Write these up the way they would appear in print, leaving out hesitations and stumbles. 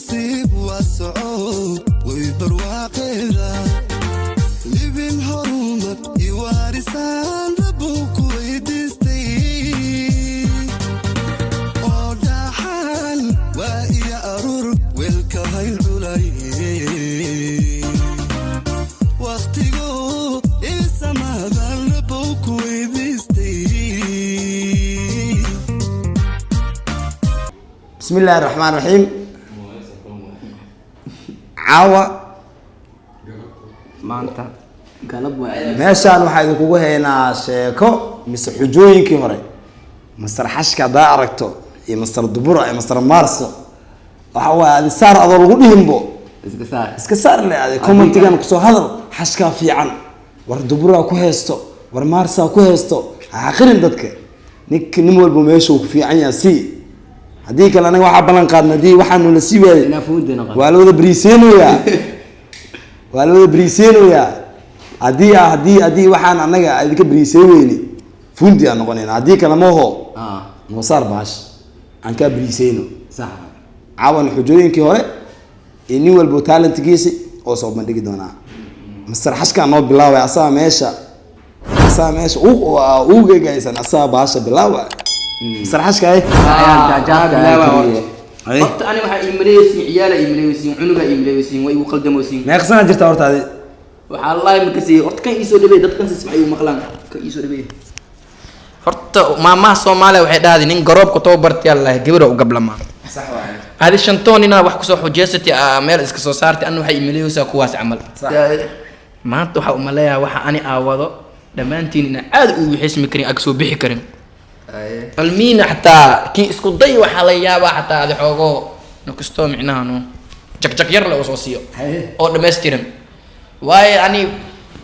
نصيب وصعود ويبرواقنا لبن هرومك يوارسان ربوك ويدستي وداحان وإيا أرور والكهيل دولي واختيقو إسما ربوك ويدستي. بسم الله الرحمن الرحيم. عاوة maanta galab waa meeshaan waxaa idinkugu haynaa sheeko mise xujooyinkii hore masar xashka hadaa aragto iyo masar dubura iyo masar maarso waxa waaye adi saar adoo lagu dhihinbo iska saar le adi commentigan kusoo hadal xashkaa fiican war dubura ku haysto war maarsaa ku haysto ha akhrin dadka nin walba meesha uu ku fiican yahay si haddii kale anaga waxaa ballan qaadna haddii waxaanu la sii waayey waa la wada bariiseynayaa waa la wada bariiseynayaa haddii waxaan anaga idinka bariisey weyne fundi aan noqonayna haddii kale maho noo saar baash aan kaa bariiseyno caawan xujooyinkii hore iyo nin walbo talentkiisi oo soo bandhigi doonaa masar xashkaa noo bilaaway asaa meesha ugegaysan asaa baasha bilaawa masar xashka horta ani waxaa iimaleysiin ciyaala iimaleysiin cunuga iimaleysiin way igu qaldamosiin meeqsana jirta horta adi waxaa allahi makasiiye horta kan iisoo dhabeey dadkan si maxay u maqlaan kan iisoo dhabeey horta maamaha soomaaliya waxay dhahday nin garoobka tababartay allah gabadha u gablama sax waay hadi shantoon inaa wax kusoo xujeysatay meel iska soo saartay anna waxay iimaleysaa kuwaas camal maanta waxaa u maleeyaa waxa ani aawado dhammaantiin inaa aad ugu xismi karin ag soo bixi karin المين حتى كي اسكو ضي وحلا يابا حتى هذا حوغو نكستو معناها نو جك يرلا وصوصيو او دمستيرن واي يعني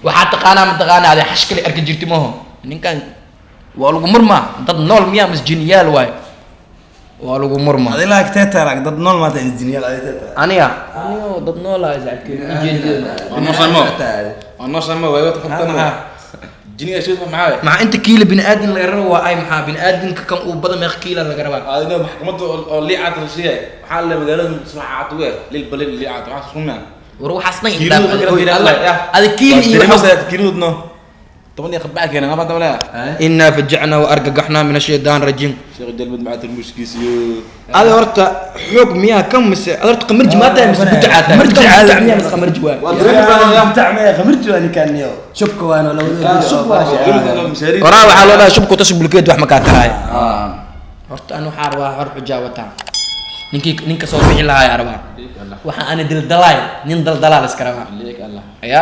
وحتى قانا متقانا هذا حشكلي ارك جيرتي ماهو نين كان والو مرما دد نول ميا مس جينيال واي والو مرما هذه لا كتيتارك دد نول ما تنس جينيال انيا دد نول ازعك انا سمو واي وتخطنا جنيه شو معاي مع انت كيلو بني ادم لا يروا اي مع بني ادم كم او بدل ما كيلو لا غربا هذا محكمته اللي عاد الشيء حال مقالة سمع عطوه للبلد اللي عاد سمع وروح اصلا هذا كيلو دنا طبعا يا خباك انا ما ولا انا فجعنا وارققحنا من الشيطان الرجيم شيخ جلبد معت المشكيس هذا ورطه حوق مياه كم مس قدرت قمرج ما تاع مس بتاع مرج عاد مياه مس قمرج وان بتاع مياه خمرج وان كان يو شبكه وانا لو شبكه ورا وحال ولا شبكه تشب الكيد wax ma ka tahay horta anu xaar waa hor xujaawata ninka soo bixi lahaa arba waxa aan dildalay nin daldalaal iska rabaa ya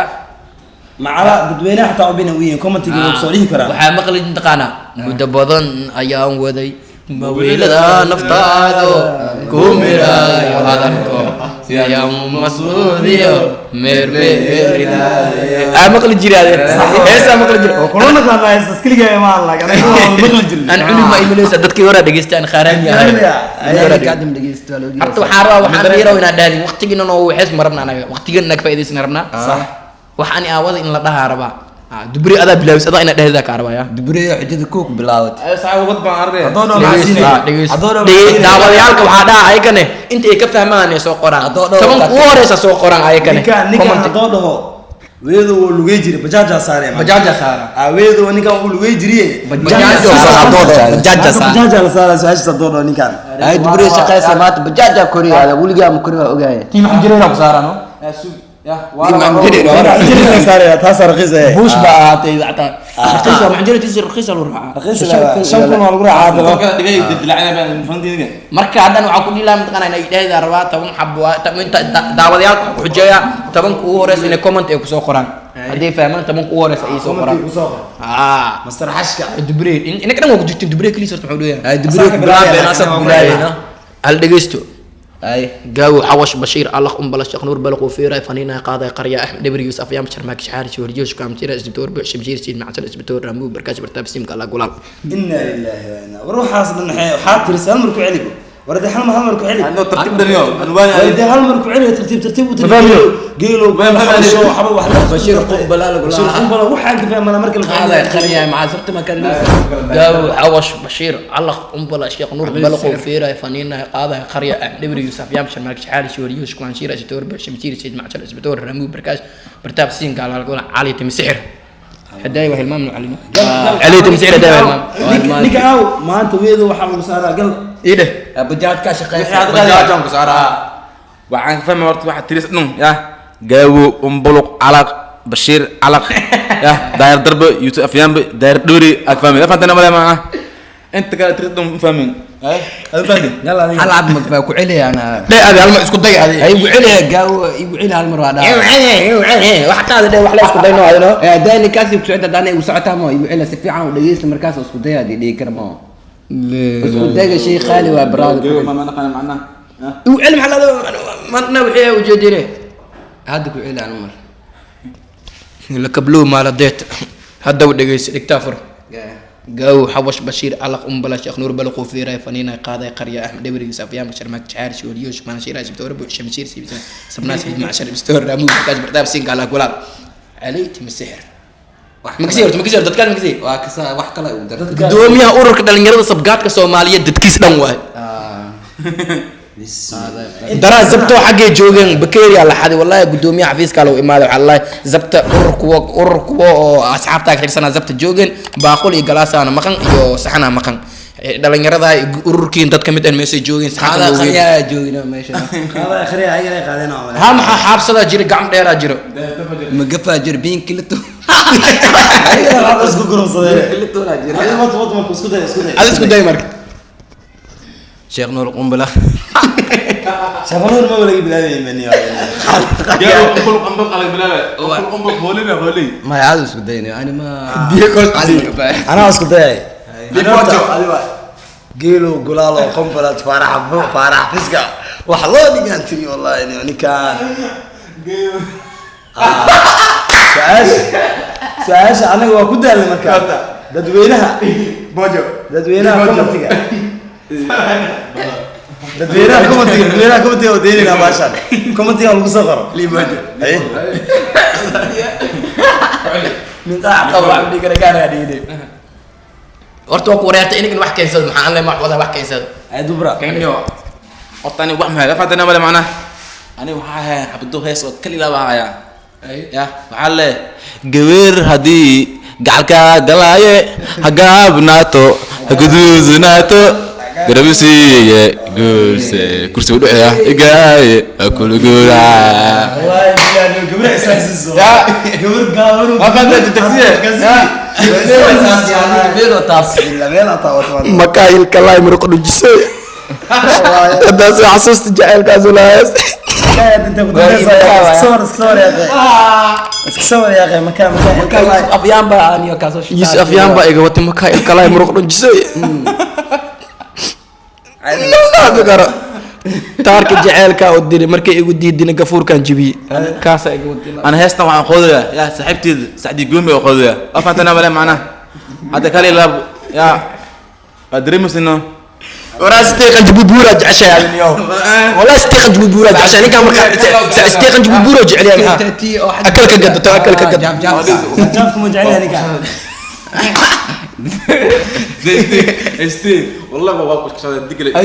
macala dadweynaha xataa u binawiin commentiga uu soo dhihi karaa waxa maqlay intaqaana muddo badan ayaan waday mawiilada naftaado kumiraayo hadalko ya masuudiyo mermerida maqli jiraade heesa maqli jira corona ka haysta skiliga ma laga maqli jira aan culima iimaysa dadkii hore dhageystaan qaaraan yahay ay qaadim dhageysto hatta waxaan diiraa inaan dhaadin waqtigiina noo waxaas marabna anaga waqtigiina naga faa'iideysan rabna sax waxaan aawada in la dhahaa rabaa dubri adaa bilaawis adaa ina dhahda ka arbaya dubri xijada kook bilaawad ay saacad baan arday daawadayaalka waxa dhaha ayagane inta ay ka fahmaan ay soo qoraan taban ku horeysa soo qoraan ayagane comment dhaho weedo uu lugay jiray bajaaja saare weedo ninkan uu lugay jiray bajaaja saare saashta doodo ninkan ay dubri shaqaysa maanta bajaaja koriya waliga ma koriya ogaay tii maxaa jiray ku saarano يا والله صار تاسر رخيصه بوش بقى تيعتا رخيصه محجره تيجي رخيصه شنكون ولا غرا عاد كده دغاي دلعنا بان فنديga marka hadan waxa ku dhilaa mid qana inay idayda rabaa 10 xabo inta daawadayaalka ku xujaya 10 ugu horeeyay inay comment ay ku soo qoraan hadii fahmaan 10 ugu horeeyay ay soo qoraan master xashka dubri inaka dhan ku jirtiin dubri kaliya horta wuxuu leeyahay dubri bilaabeen asab bilaabeen hal dhageysto اي قاو حوش بشير الله بلا شيخ نور بلقوا في راي فنينا قاضي قريه احمد دبر يوسف يام شرماك شحاري ورجوش كام تير اسبتور بوش بجير سيد مع اسبتور رامو بركاش برتاب سيم قال غلام انا لله وانا وروح اصلا حاطر سامر كعليكو ورد حلم هالمر كعلي عنده ترتيب دنيا الوان ورد هالمر كعلي ترتيب فاهمه؟ قيلو شو حبه واحده بشير قنبله لا بشير قنبله وحق فاهم انا مركل هذا خليها مع زرت مكان قاو حوش بشير علق قنبله شيخ نور بلقوا فيرا فنينا قاضي قريه دبر يوسف يمشي مالك حالي شوريوش كمان شيره شتور بشمتير سيد معشر اسبتور رمو بركاش برتاب سين قال على علي تمسحر هداي وهي المام علينا علي تمسحر هداي المام نيك او ما انت ويدو waxa lagu saaraa gal ايه بجاد ka shaqeeya بجاجون كسارة وعن فهم ورت واحد تريس نم يا جاو أمبلق علق بشير علق يا داير ضرب يوسف أفيان داير دوري أفهمي لا فهمتنا ولا ما أنت قاعد تريد نم فهمين هذا فهمي يلا هل عاد ما كعلي انا لا هذه هالمره اسكت دقيقه هذه ايوه علي قاو ايوه علي هالمره هذا ايوه واحد هذا ده واحد اسكت دينو هذا داني كاسي بسعودة داني وسعتها ما يبيع لها سفيعة ودقيس المركز اسكودية دي كرما اسكودية شيء خالي وبراد ما نقل معنا وعلم على هذا ما نوعيه وجديره هذا كعلي على المر لك بلو ما لديت هذا ودقيس اكتافر قاو حوش بشير علق بلا شيخ نور بلقوا في راي فنينا قاضي قريه احمد دبري يوسف يا مشر ماك شعار شوريوش ما نشير اجي بتور شمشير سي سبناس مع شر بستور رامو كاج برداب سين قال قولاب علي تم السحر مكسير دتكان مكسير وكسا wax kale uu darto gudoomiyaha ururka dhalinyarada sabgaadka Soomaaliyeed dadkiis dhan waay daraa zabto xagee joogeen bakeeriya la xaday wallahi gudoomiyaha xafiiska loo imaaday wallahi zabta ururku oo asxaabta ka tirsanaa zabta joogeen baaqul iyo galaasana maqan iyo saxana maqan dhalinyarada ururkiin dad kamid ah meesay joogeen هذا خليها جوينا ماشي هذا اخري اي qaadina wala ha maxaa xaabsada jira gacmo dheera jiro مقفا جربين كلتو ay hada isku gurumsadeen كلتو لا جرب ay ma isku day ad isku day marka شيخ نور قنبله shafanur ma wala bilaabay mani جاو أمبلق أمبلق على البلاد أمبلق هولي هولي ما يعاد اسكوديني انا ما انا isku day قيلو قلالو قنبلة فارح فسقة وحلو ديقان تري والله يعني كان سعاش أنا وكده اللي مركب ددوينها بوجو ددوينها كومنتيجا ددوينها كومنتيجا وديننا باشا كومنتيجا المصغر لي بوجو أي من قاع طبعا بدي كان هذه horta waa ku wareertay in wax keensado maxaan la wax wada wax keensado أي دبرة كأني أطاني واحد ما لا فهمتنا ولا معنا أنا وحاها حبدو هيس كل لا بها يا وحلا جوير هدي قالك قلاية هجاب ناتو هجدوز ناتو قربسي كرسي كرسي ودو يا إجاي أكل جورا والله يعني قبل إحساس الزور يا قبل قابلو ما فهمت التفسير بيلو تاس makaayil kalaay muruq dhujisay hadaas xasuusta jacaylkaas ulaas صور يا اخي مكان افيان بقى انيو كاسو yus afyaan baa iga watay makaayil kalaay muruq dhujisay karo taarka jacaylka oo diray markay igu diidina gafuurkan jibiyay kaasa iga watay أنا هيسنا وعن قوديا يا صاحبتي سعدي قومي وقوديا أفهمتنا ولا معنا هذا كلي لاب يا أدري مسنا وراس استيقن جبوبورا عشاء يعني اليوم والله استيقن جبوبورا عشاء يعني كان استيقن جبوبورا جعلي معها اكل كقد اكل كقد جابكم وجعلها لك استي والله ما واقف كذا ديك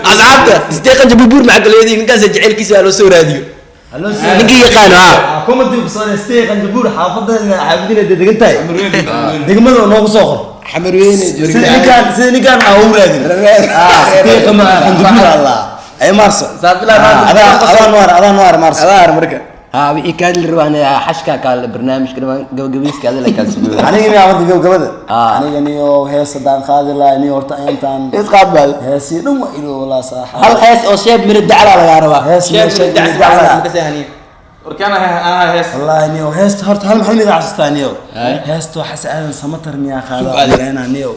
اصحابته استيقن جبوبور مع قليدين كان جعل كيس لو سو راديو نجي يقانو ها كومنتي بصار استيقن جبور حافظنا حافظين دغنتاي دغمده نوغ سوخر حمروين سيدي كان اورادين استيقن مع جبور الله اي مارسو هذا نوار مارسو هذا مركه ها وي كان الروان حشكا كان البرنامج كمان قبيس كذا لك انا ما عرفت قبده انا نيو هيس دان خاذ الله نيو ورتا انتان اسقابل هيسي دم الى ولا صح هل حيس او شيب من الدعاء على ربا هيس من الدعاء وركانا أنا هيس والله نيو هيست هرت هل محل إذا عستانيو هيست وحس أنا سمتر ميا خالد أنا نيو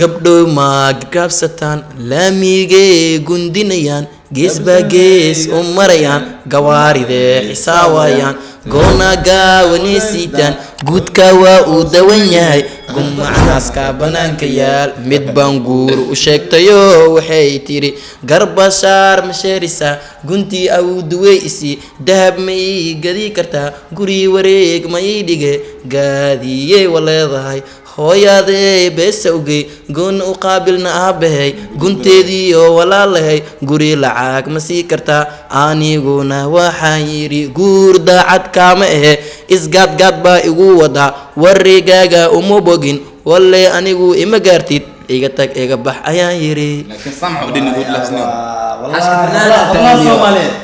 gabdho ma gabsataan laamigee gundinayaan gees baa gees u marayaan gawaaride xisaawayaan goona gaawanay siitaan guudka waa uu dawan yahay gumacnaaska banaanka yaal mid baan guur u sheegtayo waxay tiri garbashaar ma sheerisa guntii awduwey isi dahab ma ii gadi kartaa guri wareeg ma ii dhige gaadiyey wa leedahay hooyaadee beesa ugey goonna u qaabilna aabahay gunteedii oo walaalahay guri lacag ma sii kartaa aniguna waxaan yidhi guur daacad kaama ahe isgaadgaad baa igu wadaa warigaaga uma bogin walle anigu ima gaartid iga tag iga bax ayaan yidhi laakiin samca u dhini guud laasnimo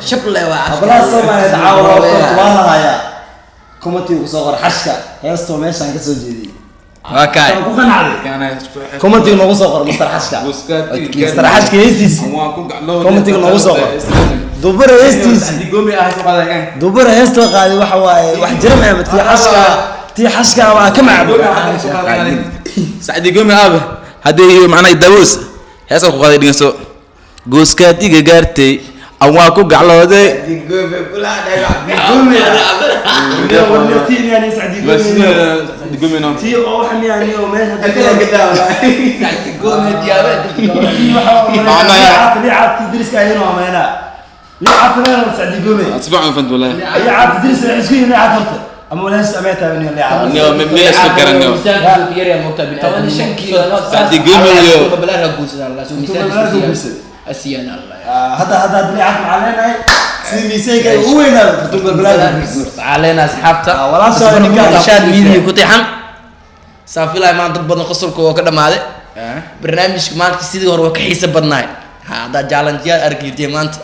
shable ablaha Soomaaliyeed caawa waa haya commentiga ku soo qor xashka heesto meeshan ka soo jeediyay waa kaay ku qanacday kana commentiga noogu soo qor Mr. Xashka Mr. Xashka heestiis waan ku gaclo commentiga noogu soo qor dubara heestiis digoomi ah soo qaadagan dubara heesto qaaday waxa waaye wax jira ma tii xashka waa ka macbo sacdi goomi aabe hadii macna dawoos heeso ku qaaday dhigso gooska diga gaartay aan waa ku gaclooday digoomi no tii oo waxan yani oo meel diriska aynu ameena liicad meel sacdi goome asfacan fant wallahi liicad diris isku yimid horta ama walaal sameeyta bani liicad no me isku garanno sacdi goomi iyo أسيان الله هذا بلعت معلنا سيميسيك وين فتوب البلاد علينا أصحابته ولا شيء نكاد شاد ميدي كتيحن صافي لا ما ضبطنا قصر كوا كده ماله برنامج كمان كسيدي ورا كحيس بدناي هذا جالن جال أركيتي مانت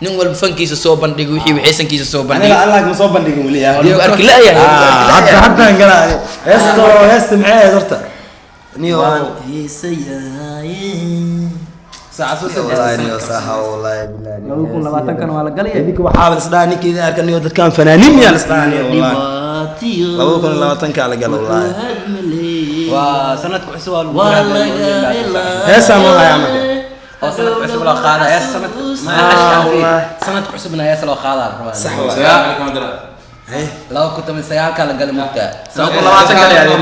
نقول بفن كيس صوبان دقوا حي وحسن كيس صوبان أنا الله مصوبان دقوا لي أركي لا يا حتى نقول هست معي درته نيو والله اني صح والله بالله لو يكون لباتن كان ولا قليل هذيك وحاول صداني كذا اركن يود كان فنانين يا صداني والله لو يكون لباتن كان على قال والله وسنتك حسوا والله يا سامو يا عمك او سنتك حسوا لو قاده يا سنت سنتك حسبنا يا سلو قاده صح والله لو كنت من سيال كان قال مقطع سوق لباتن كان يعني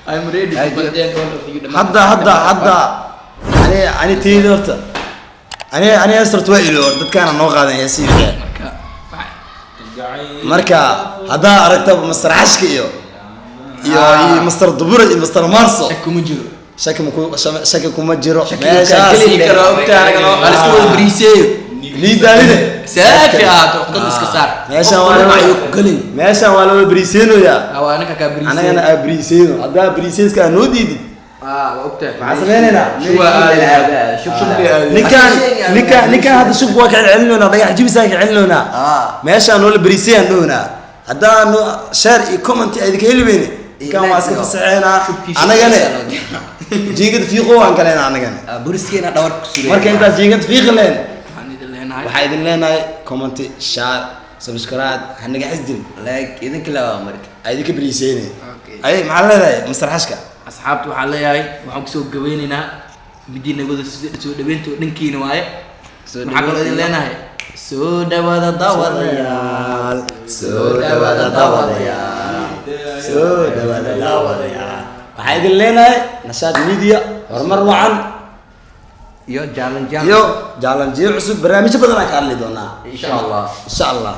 I'm ready. hadda ani tiidorta ani asrtu waa ilo dadkaan noo qaadan heesiga marka hadda aragta Mr. Xashka iyo Mr. Dubura iyo Mr. Marso shaki kuma jiro meeshaas karo ogtaa anaga noo qalisku bariiseeyo liidaalide saafi ah dad iska saar meeshan waa la bariiseenooya awaana ka bariiseen anagana bariiseeno hadda bariiseeska noo diidid ogtaa maxaa sameynayna ninkaan hadda shub waa ka celcelinayna dhagax jibisaan ka celcelinayna meeshaan noo la bariiseen doona haddaan share iyo comment ay idinka helibeen kan waa iska fasaxeena anagana jiingad fiiqo waan kaleena anagana buriskiina dhawr ku suray marka inta jiingad fiiqleen waxay idin leenahay comment share subscribe hanaga xisdin like idinka la marka ay idinka bariiseen ay maxaa leedahay Mr. Xashka asxaabtu waxaa leeyahay waxaan kusoo gabeynaynaa midii nagada soo dhaweynta dhankiina waaye maxaa kaloo idin leenahay soo dhawaada daawadayaal waxay idin leenahay nashaad media horumar wacan iyo jaalan iyo jaalan cusub barnaamijyo badan aan ka hadli doonaa insha Allah insha Allah